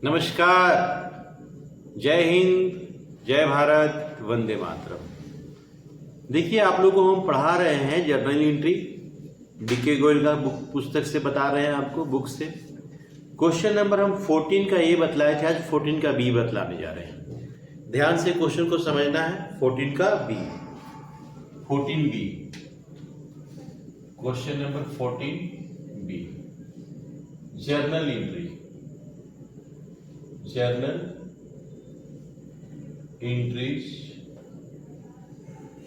नमस्कार, जय हिंद, जय भारत, वंदे मातरम। देखिए, आप लोगों को हम पढ़ा रहे हैं जर्नल एंट्री। डीके गोयल का बुक पुस्तक से बता रहे हैं आपको, बुक से। क्वेश्चन नंबर हम 14 का ए बतलाए थे, आज 14 का बी बतलाने जा रहे हैं। ध्यान से क्वेश्चन को समझना है। 14 का B, 14 B, question number 14 B, journal entry. Journal entries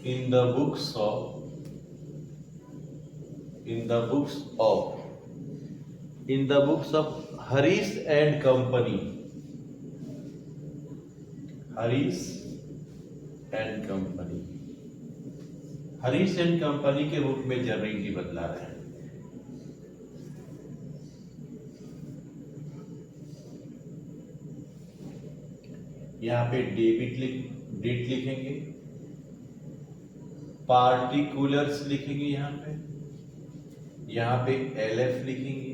in the books of Harish and Company. Harish and Company. Harish and company के रूप में जर्नल एंट्री बतला रहे हैं। यहाँ पे डेट लिखेंगे, पार्टिकुलर्स लिखेंगे, यहाँ पे एलएफ लिखेंगे,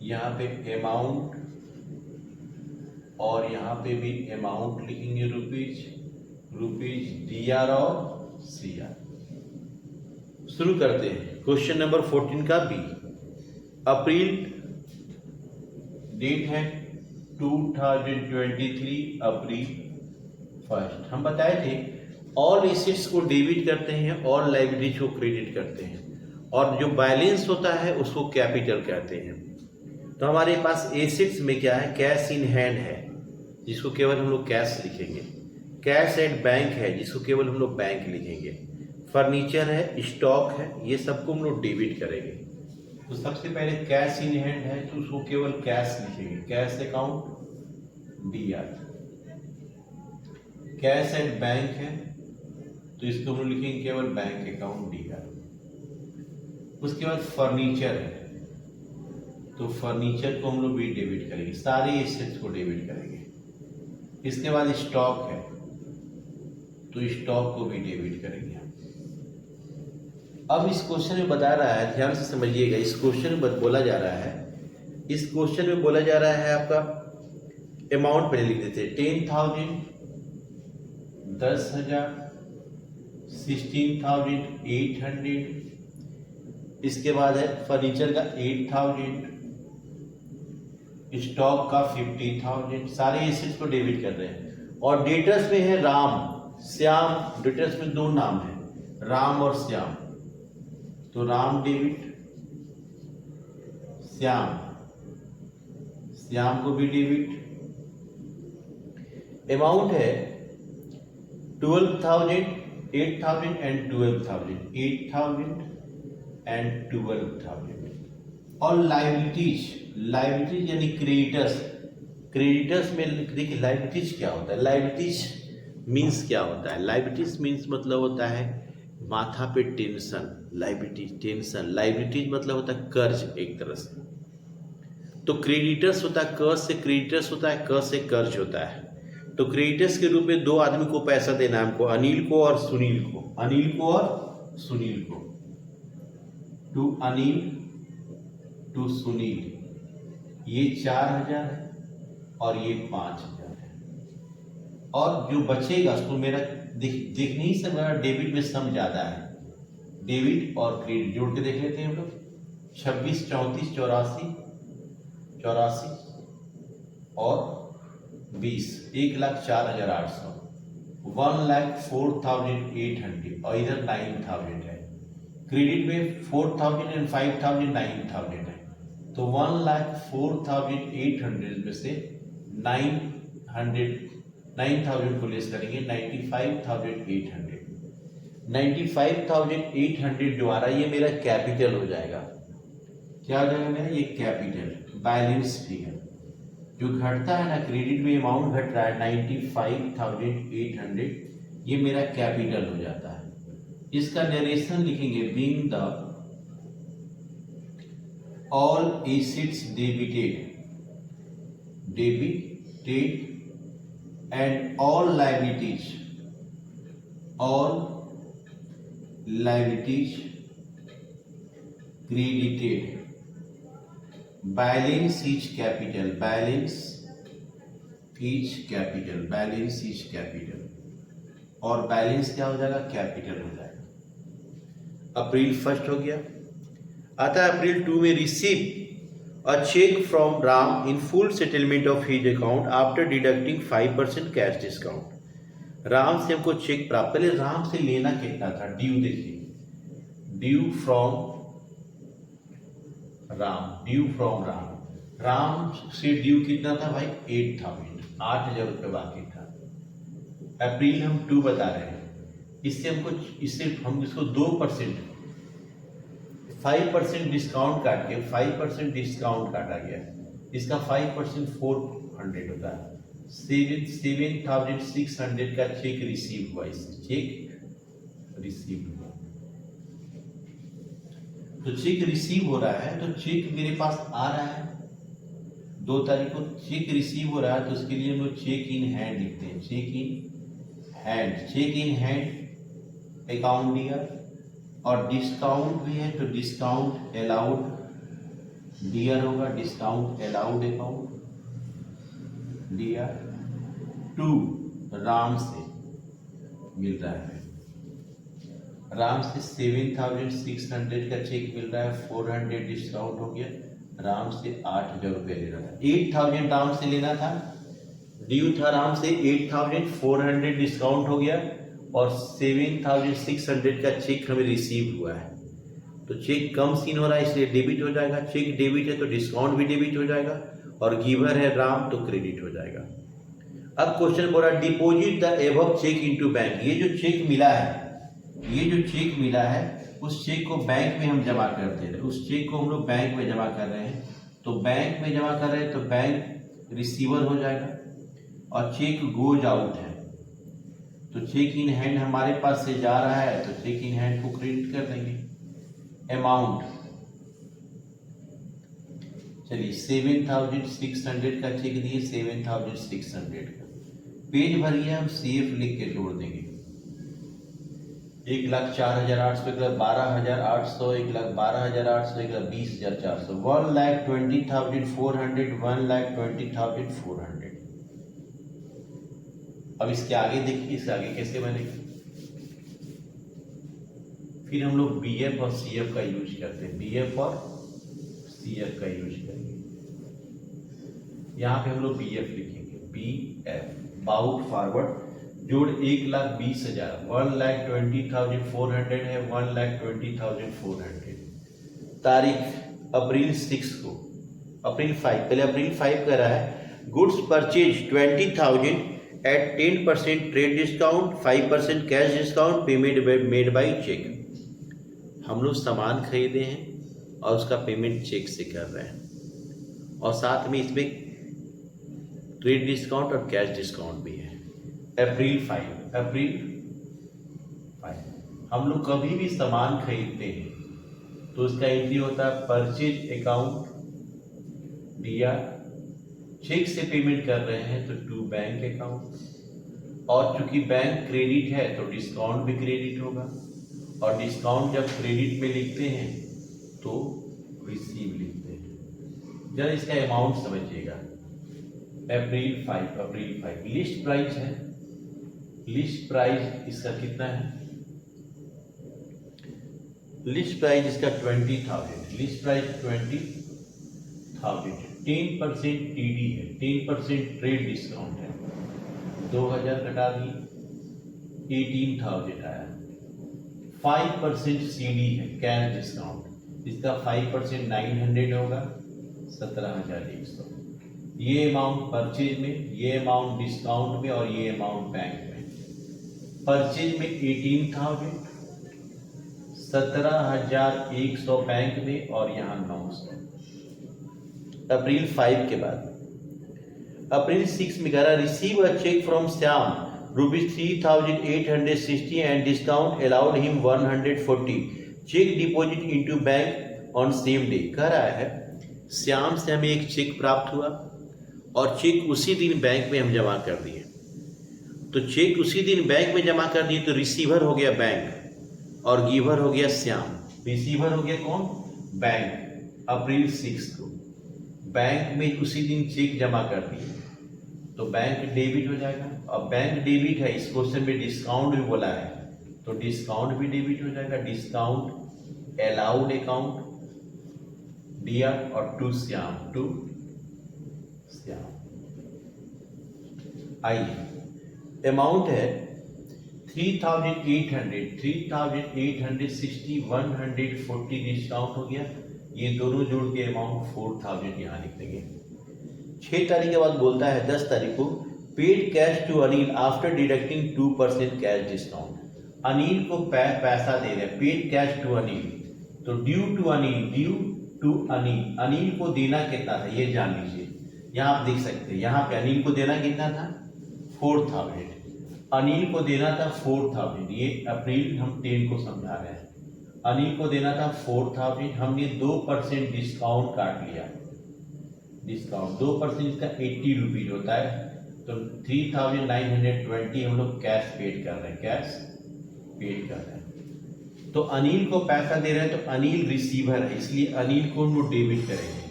यहाँ पे अमाउंट, और यहाँ पे भी अमाउंट लिखेंगे, रुपीज डीआर और सीआर। शुरू करते हैं क्वेश्चन नंबर 14 का बी। अप्रैल डेट है 2023 अप्रैल 1। हम बताए थे ऑल एसेट्स को डेबिट करते हैं, ऑल लायबिलिटीज को क्रेडिट करते हैं, और जो बैलेंस होता है उसको कैपिटल कहते हैं। तो हमारे पास एसेट्स में क्या है? कैश इन हैंड है, जिसको केवल हम लोग कैश लिखेंगे। कैश एट बैंक है, जिसको केवल हम लोग बैंक लिखेंगे। फर्नीचर है, स्टॉक है, ये सबको हम लोग डेबिट करेंगे। तो सबसे पहले कैश इन हैंड है तो उसको केवल कैश लिखेंगे, cash account DR. Cash at bank है तो इसको हम लिखेंगे केवल बैंक अकाउंट डीआर। उसके बाद फर्नीचर है तो फर्नीचर को हम लोग भी डेबिट करेंगे, सारे एसेट्स को डेबिट करेंगे। इसके बाद स्टॉक है तो स्टॉक को भी डेबिट करेंगे। अब इस क्वेश्चन में बता रहा है, ध्यान से समझिएगा, इस क्वेश्चन में बोला जा रहा है, इस क्वेश्चन में बोला जा रहा है आपका अमाउंट पहले लिख देते हैं। 10,000, 10,000, 16,800। इसके बाद है फर्नीचर का 8,000, स्टॉक का 50,000। सारे एसेट्स को डेबिट कर रहे हैं। और डेटर्स में है राम, श्याम। डेटर्स में दो नाम है, राम और श्याम। तो राम डेबिट, श्याम को भी डेबिट। अमाउंट है 12,000, 8,000 एंड 12,000, 8,000 एंड 12,000। और लाइबिलिटीज यानी क्रेडिटर्स में देखिए लाइबिलिटीज क्या होता है। लाइबिलिटीज मीन्स क्या होता है? लाइबिलिटीज मीन्स मतलब होता है माथा पे टेंशन। लाइबिलिटीज मतलब होता है कर्ज एक तरह से। तो क्रेडिटर्स होता है क से, क्रेडिटर्स होता है क से कर्ज होता है। तो क्रेडिटर्स के रूप में दो आदमी को पैसा देना है हमको, अनिल को और सुनील को। टू अनिल टू सुनील, ये 4,000 है और ये 5,000 है। और जो बचेगा उसको मेरा देख नहीं सकता, डेबिट में सम ज्यादा है। डेबिट और क्रेडिट जोड़ के देख लेते हैं हम लोग। 26, 34, 84 और 20, 1,04,800, 1,04,800, और इधर 9,000 है। क्रेडिट में 4,000 एंड 5,000, 9,000 है। तो 1,04,800 में से 9,000 को लेस करेंगे, 95,800। 95,800 जो आ रहा है ये मेरा कैपिटल हो जाएगा। क्या हो जाएगा मेरा? ये कैपिटल, बैलेंस फिगर। जो घटता है ना, क्रेडिट में अमाउंट घट रहा है 95,800, ये मेरा कैपिटल हो जाता है। इसका नरेशन लिखेंगे, being the all assets debited and all liabilities credited balance is capital, balance is capital, और बैलेंस क्या हो जाएगा, कैपिटल हो जाएगा। अप्रैल 1 हो गया। आता है अप्रैल 2 में, receive a cheque from Ram in full settlement of his account after deducting 5% cash discount. Ram से हमको चेक प्राप्त, पहले राम से लेना कितना था, ड्यू देखिए, ड्यू फ्रॉम राम, राम से ड्यू कितना था भाई, 8,000, 8,000 रुपये बाकी था। अप्रैल हम 2 बता रहे हैं, इससे हम इसको 2%, 5% डिस्काउंट काट के 5% डिस्काउंट काटा गया, इसका 5% 400 होता है। 7,600 का चेक रिसीव हुआ, चेक रिसीव हुआ। तो चेक रिसीव हो रहा है, तो चेक मेरे पास आ रहा है 2 तारीख को चेक रिसीव हो रहा है, तो उसके लिए हम लोग चेक इन हैंड लिखते हैं, चेक इन हैंड अकाउंट दिया, और डिस्काउंट भी है तो डिस्काउंट अलाउड डियर होगा, discount allowed account dear to Ram से मिल रहा है, राम से 7,600 का चेक मिल रहा है, 400 डिस्काउंट हो गया, राम से 8,000 रुपये लेना था, 8,000 राम से लेना था, ड्यू था राम से 8,000, 400 डिस्काउंट हो गया, और 7,600 का चेक हमें रिसीव हुआ है। तो चेक कम सीन हो रहा है, इसलिए डेबिट हो जाएगा, चेक डेबिट है तो डिस्काउंट भी डेबिट हो जाएगा, और गिवर है राम तो क्रेडिट हो जाएगा। अब क्वेश्चन बोला, deposit the above cheque into bank, ये जो चेक मिला है उस चेक को बैंक में हम जमा करते रहे, उस चेक को हम लोग बैंक में जमा कर रहे हैं, तो बैंक में जमा कर रहे हैं तो बैंक रिसीवर हो जाएगा, और चेक गोज आउट है, तो चेक इन हैंड हमारे पास से जा रहा है, तो चेक इन हैंड को क्रेडिट कर देंगे। अमाउंट, चलिए 7,600 का चेक दिए, 7,600 का पेज भरिए, हम CF लिख के जोड़ देंगे, 1,04,800, 1,12,800, 1,12,800, 1,20,400, 1,20,400, 1,20,400। अब इसके आगे देखिए, इसके आगे कैसे बनेगा, फिर हम लोग BF और CF का यूज करते हैं, BF और CF का यूज करेंगे। यहाँ पे हम लोग BF लिखेंगे, BF बाउट फॉरवर्ड, जोड़ 1,20,000, 1,20,400 है, 1,20,400। तारीख अप्रैल 6 को, अप्रैल 5, पहले अप्रैल 5 कर रहा है, goods purchase 20,000 at 10% trade discount, 5% cash discount, payment made by cheque. हम लोग सामान खरीदे हैं और उसका पेमेंट चेक से कर रहे हैं, और साथ में इसमें ट्रेड डिस्काउंट और कैश डिस्काउंट भी है। अप्रैल 5 हम लोग कभी भी सामान खरीदते हैं तो उसका एंट्री होता है परचेज अकाउंट दिया, चेक से पेमेंट कर रहे हैं तो टू बैंक अकाउंट, और चूंकि बैंक क्रेडिट है तो डिस्काउंट भी क्रेडिट होगा, और डिस्काउंट जब क्रेडिट में लिखते हैं तो रिसीव लिखते हैं। जरा इसका अमाउंट समझिएगा, अप्रैल 5 लिस्ट प्राइस है, लिस्ट प्राइस इसका कितना है, लिस्ट प्राइस इसका 20,000, लिस्ट प्राइस 20,000, 10% TD है, 10% ट्रेड डिस्काउंट है, 2,000 घटा दिए 18,000 आया, 5% CD है कैश डिस्काउंट, इसका 5% 900 होगा, 17,100। ये अमाउंट परचेज में, ये अमाउंट डिस्काउंट में, और ये अमाउंट बैंक में। परचेज में 18,000, 17,100 बैंक में, और यहाँ 900। अप्रैल 5 के बाद अप्रैल 6 में कह रहा, receive a cheque from Shyam ₹3,860 and discount allowed him 140, cheque deposit into bank on same day. कह रहा है श्याम से हमें एक चेक प्राप्त हुआ और चेक उसी दिन बैंक में हम जमा कर दिए, तो चेक उसी दिन बैंक में जमा कर दिए तो रिसीवर हो गया बैंक और गिवर हो गया श्याम। रिसीवर हो गया कौन? बैंक। अप्रैल 6 को बैंक में उसी दिन चेक जमा कर दिए तो बैंक डेबिट हो जाएगा। अब बैंक डेबिट है, इस क्वेश्चन में डिस्काउंट भी बोला है तो डिस्काउंट भी डेबिट हो जाएगा। डिस्काउंट अलाउड अकाउंट डियर और टू श्याम आइए अमाउंट है 3,860 140 डिस्काउंट हो गया। ये दोनों जोड़ के अमाउंट 4,000 यहाँ लिख देंगे। 6 तारीख के बाद बोलता है 10 तारीख को paid cash to Anil after deducting 2% cash discount. Anil को पैसा दे रहे हैं, पेड कैश टू अनिल, तो ड्यू टू अनिल, अनिल को देना कितना था ये जान लीजिए। यहाँ आप देख सकते हैं, यहाँ पे अनिल को देना कितना था 4,000, अनिल को देना था 4,000, ये अप्रैल हम 10 को समझा रहे हैं। अनिल को देना था 4,000, हमने 2% डिस्काउंट काट लिया। डिस्काउंट 2% का 80 रुपीज होता है, तो 3,920 हम लोग कैश पेड कर रहे हैं, तो अनिल को पैसा दे रहे हैं तो अनिल रिसीवर है, इसलिए अनिल को हम लोग डेबिट करेंगे।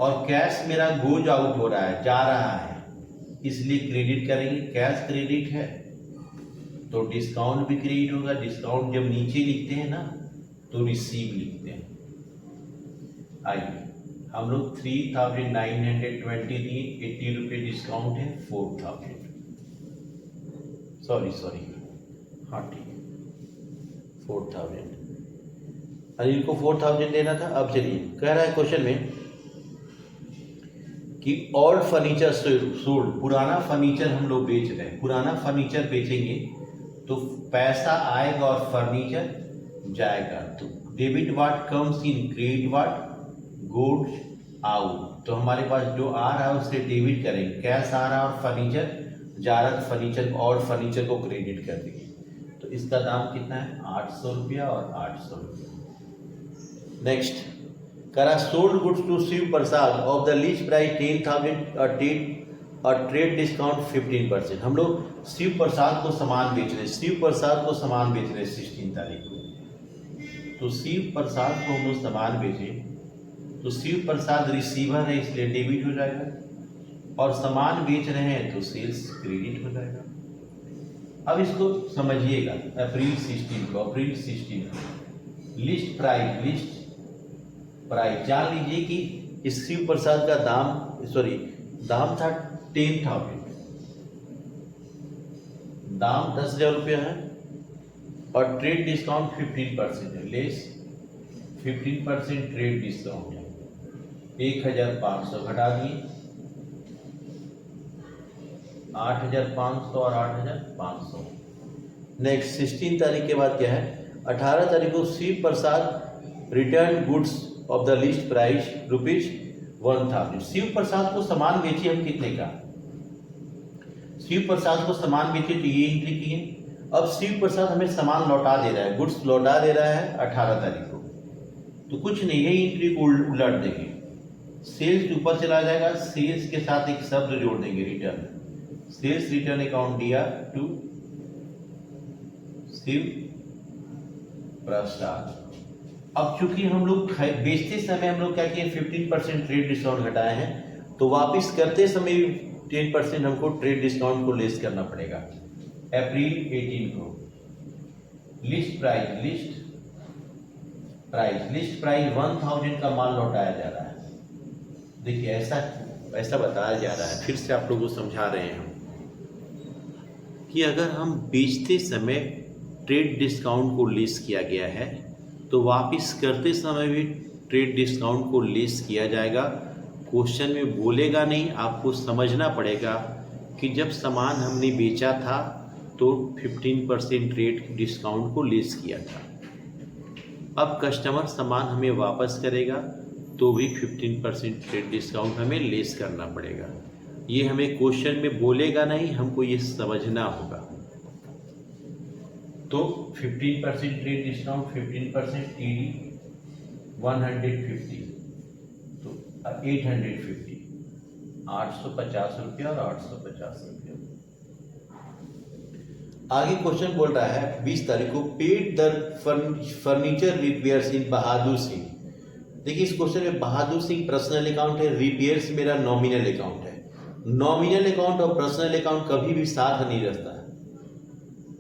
और कैश मेरा गोज आउट हो रहा है, जा रहा है, इसलिए क्रेडिट करेंगे। कैश क्रेडिट है तो डिस्काउंट भी क्रेडिट होगा। डिस्काउंट जब नीचे लिखते हैं ना तो रिसीव लिखते हैं। आइए हम लोग 3,920 दिए, 80 रुपये डिस्काउंट है, 4,000 सॉरी हाँ ठीक है 4,000। अनिल को 4,000 देना था। अब चलिए कह रहा है क्वेश्चन में कि ओल्ड फर्नीचर सोल्ड, पुराना फर्नीचर हम लोग बेच रहे हैं, पुराना फर्नीचर बेचेंगे तो पैसा आएगा और फर्नीचर जाएगा। तो debit what comes in, credit what goes out. तो हमारे पास जो आ रहा है उसे डेबिट करेंगे, कैश आ रहा है और फर्नीचर जा रहा है, फर्नीचर और फर्नीचर को क्रेडिट कर देंगे। तो इसका दाम कितना है 800 रुपया और 800 रुपया। नेक्स्ट करा sold goods to Shiv Prasad of the list price 10,000 और ट्रेड डिस्काउंट 15%। हम लोग शिव प्रसाद को सामान बेच रहे हैं, 16 तारीख को। तो शिव प्रसाद को हम लोग सामान बेचे तो शिव प्रसाद रिसीवर है, इसलिए डेबिट हो जाएगा, और सामान बेच रहे हैं तो सेल्स क्रेडिट हो जाएगा। अब इसको समझिएगा, अप्रैल 16 लिस्ट प्राइस जान लीजिए कि इस शिव प्रसाद का दाम था 10,000, दाम 10,000 रुपया है और ट्रेड डिस्काउंट 15% है, लेस 15% ट्रेड डिस्काउंट है, 1,500 घटा दिए, 8,500 और 8,500। नेक्स्ट 16 तारीख के बाद क्या है, 18 तारीख को Shiv Prasad return goods of the list price ₹1,000। Shiv Prasad को सामान बेचे हम कितने का, शिव प्रसाद को सामान बेचे तो ये एंट्री किए। अब शिव प्रसाद हमें सामान लौटा दे रहा है, गुड्स लौटा दे रहा है 18 तारीख को, तो कुछ नहीं है, एंट्री को उलट देंगे, सेल्स ऊपर चला जाएगा, सेल्स के साथ एक शब्द जोड़ देंगे रिटर्न, सेल्स रिटर्न अकाउंट दिया टू शिव प्रसाद। अब चूंकि हम लोग बेचते समय हम लोग क्या किए 15% ट्रेड डिस्काउंट घटाए हैं, तो वापस करते समय 10% हमको ट्रेड डिस्काउंट को लेस करना पड़ेगा। अप्रैल 18 को लिस्ट प्राइस 1,000 का माल लौटाया जा रहा है। देखिए ऐसा बताया जा रहा है, फिर से आप लोगों को समझा रहे हैं हम कि अगर हम बेचते समय ट्रेड डिस्काउंट को लेस किया गया है तो वापस करते समय भी ट्रेड डिस्काउंट को लेस किया जाएगा। क्वेश्चन में बोलेगा नहीं, आपको समझना पड़ेगा कि जब सामान हमने बेचा था तो 15% ट्रेड डिस्काउंट को लेस किया था। अब कस्टमर सामान हमें वापस करेगा तो भी 15% ट्रेड डिस्काउंट हमें लेस करना पड़ेगा। ये हमें क्वेश्चन में बोलेगा नहीं, हमको ये समझना होगा। तो 15% ट्रेड डिस्काउंट, 15% टीडी 150, तो 850, 850 रुपया और 850 रुपया। आगे क्वेश्चन बोल रहा है 20 तारीख को पेड द फर्नीचर रिपेयर्स इन बहादुर सिंह देखिए इस क्वेश्चन में बहादुर सिंह पर्सनल अकाउंट है, रिपेयर्स मेरा नॉमिनल अकाउंट है। नॉमिनल अकाउंट और पर्सनल अकाउंट कभी भी साथ नहीं रहता है,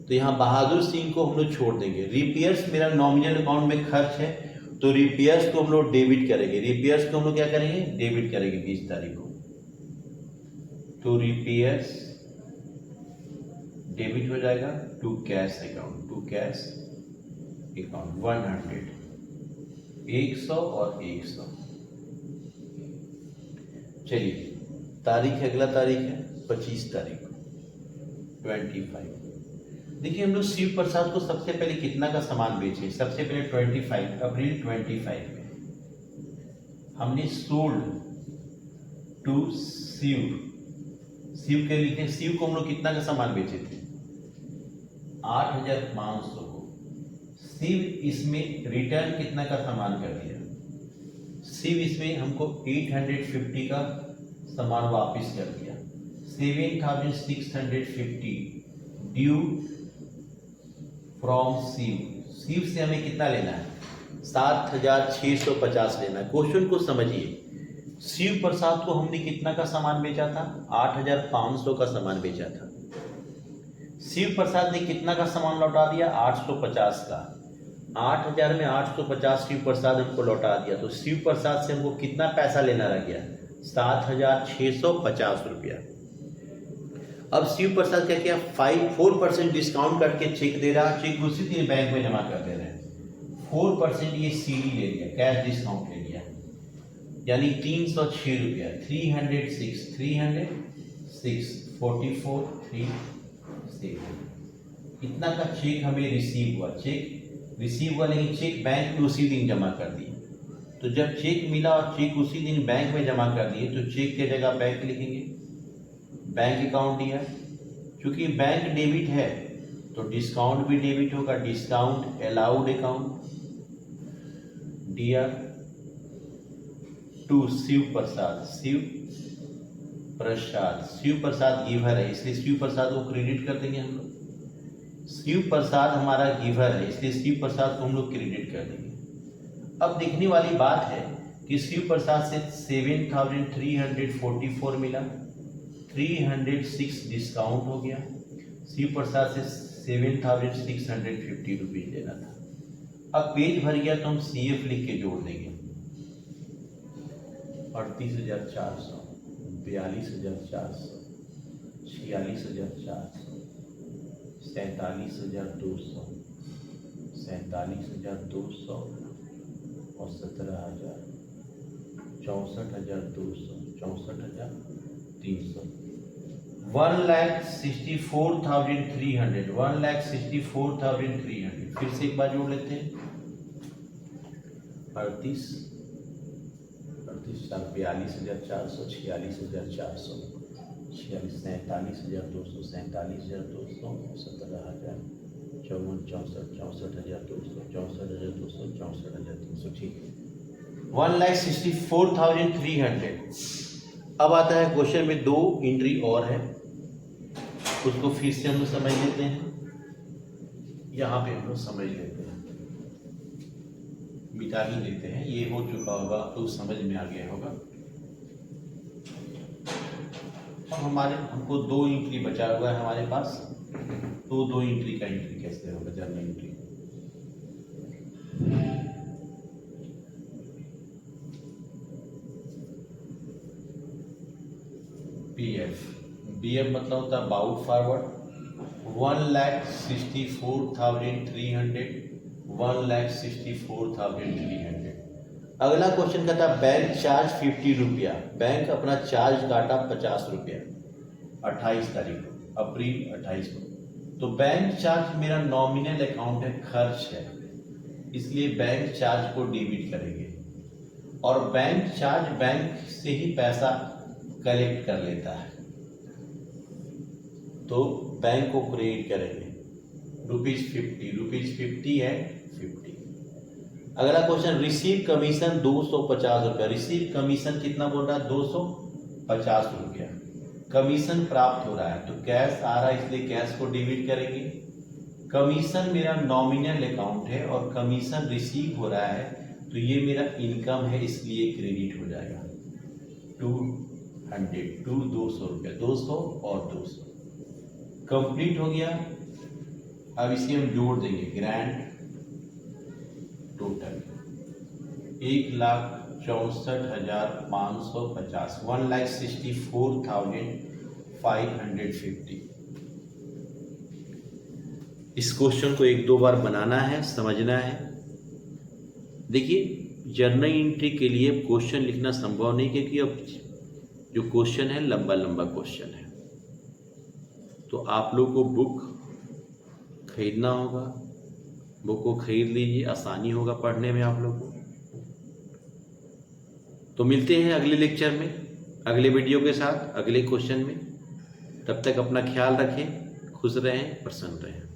तो यहाँ बहादुर सिंह को हम लोग छोड़ देंगे। रिपेयर्स मेरा नॉमिनल अकाउंट में खर्च है, तो रिपेयर्स को हम लोग डेबिट करेंगे। रिपेयर्स को हम लोग क्या करेंगे, डेबिट करेंगे 20 तारीख को। तो रिपेयर्स डेबिट हो जाएगा to cash account, to cash account 100, 100 और 100। चलिए तारीख है, अगला तारीख है 25 तारीख को 25। देखिए हम लोग शिव प्रसाद को सबसे पहले कितना का सामान बेचे, सबसे पहले 25 अप्रैल 25 में हमने सोल्ड टू शिव, शिव के लिखे, शिव को हम लोग कितना का सामान बेचे थे 8500 को। शिव इसमें रिटर्न कितना का सामान कर दिया, शिव इसमें हमको 850 का सामान वापस कर दिया। 7650 ड्यू फ्रॉम शिव। शिव से हमें कितना लेना है 7650 लेना है। क्वेश्चन को समझिए, शिव प्रसाद को हमने कितना का सामान बेचा था 8500 का सामान बेचा था। शिव प्रसाद ने कितना का सामान लौटा दिया 850 का। 8000 में 850 शिव प्रसाद हमको लौटा दिया, तो शिव प्रसाद से हमको कितना पैसा लेना रह गया 7650 रुपया। अब शिव प्रसाद क्या किया 4% डिस्काउंट करके चेक दे रहा, चेक उसी दिन बैंक में जमा कर दे रहे हैं। 4% ये सीडी ले लिया, कैश डिस्काउंट ले लिया, यानी 306 रुपया। 306 44 3 इतना का चेक हमें रिसीव हुआ। चेक रिसीव हुआ, लेकिन चेक बैंक में उसी दिन जमा कर दिए। तो जब चेक मिला और चेक उसी दिन बैंक में जमा कर दिए, तो चेक की जगह बैंक लिखेंगे, बैंक अकाउंट दिया। क्योंकि बैंक डेबिट है तो डिस्काउंट भी डेबिट होगा, डिस्काउंट अलाउड अकाउंट दिया टू शिव प्रसाद। शिव प्रसाद, शिव प्रसाद गिवर है इसलिए शिव प्रसाद को क्रेडिट कर देंगे हम लोग। शिव प्रसाद हमारा गिवर है इसलिए शिव प्रसाद को हम लोग क्रेडिट कर देंगे। अब देखने वाली बात है कि शिव प्रसाद से 7344 मिला, 306 डिस्काउंट हो गया। शिव प्रसाद से 7650 रुपीज लेना था। अब पेज भर गया तो हम CF लिख के जोड़ देंगे 38,400, 42,400, 46,400, 47,200, 47,200 और 17,000, 64,200, 64,300, 1,64,300, 1,64,300। फिर से एक बार जोड़ लेते हैं 38 42,400, 46,400, 47,200, 47,200, 17,000, 54,64, 64,200, 64,200, 64,300। ठीक है, 1,64,300। अब आता है क्वेश्चन में 2 एंट्री और है, उसको फिर से हम लोग समझ लेते हैं। यहाँ पे हम लोग समझ लेते हैं, मिटा ही लेते हैं, ये हो चुका होगा तो समझ में आ गया होगा। अब हमको 2 एंट्री बचा हुआ है हमारे पास, तो 2 एंट्री का एंट्री कैसे होगा, जर्नल एंट्री। BF मतलब होता है बाउट फॉरवर्ड। 1,64,300, 1,64,300। अगला क्वेश्चन कहता है बैंक चार्ज 50 रुपया। बैंक अपना चार्ज काटा 50 रुपया 28 तारीख को, अप्रैल 28 को। तो बैंक चार्ज मेरा नॉमिनल अकाउंट है, खर्च है, इसलिए बैंक चार्ज को डेबिट करेंगे। और बैंक चार्ज बैंक से ही पैसा कलेक्ट कर लेता है, तो बैंक को क्रेडिट करेंगे। ₹50 है 50। अगला क्वेश्चन रिसीव कमीशन 250 रुपया। रिसीव कमीशन कितना बोल रहा है 250 रुपया कमीशन प्राप्त हो रहा है, तो कैश आ रहा है इसलिए कैश को डेबिट करेंगे। कमीशन मेरा नॉमिनल अकाउंट है और कमीशन रिसीव हो रहा है तो ये मेरा इनकम है, इसलिए क्रेडिट हो जाएगा 200, 200 रुपया, 200 और 200 कंप्लीट हो गया। अब इसे हम जोड़ देंगे, ग्रैंड टोटल 1,64,550, 1,64,550। इस क्वेश्चन को एक दो बार बनाना है, समझना है। देखिए जर्नल एंट्री के लिए क्वेश्चन लिखना संभव नहीं, क्योंकि अब जो क्वेश्चन है लंबा लंबा क्वेश्चन है। तो आप लोग को बुक खरीदना होगा, बुक को खरीद लीजिए, आसानी होगा पढ़ने में आप लोग को। तो मिलते हैं अगले लेक्चर में, अगले वीडियो के साथ, अगले क्वेश्चन में। तब तक अपना ख्याल रखें, खुश रहें, प्रसन्न रहें।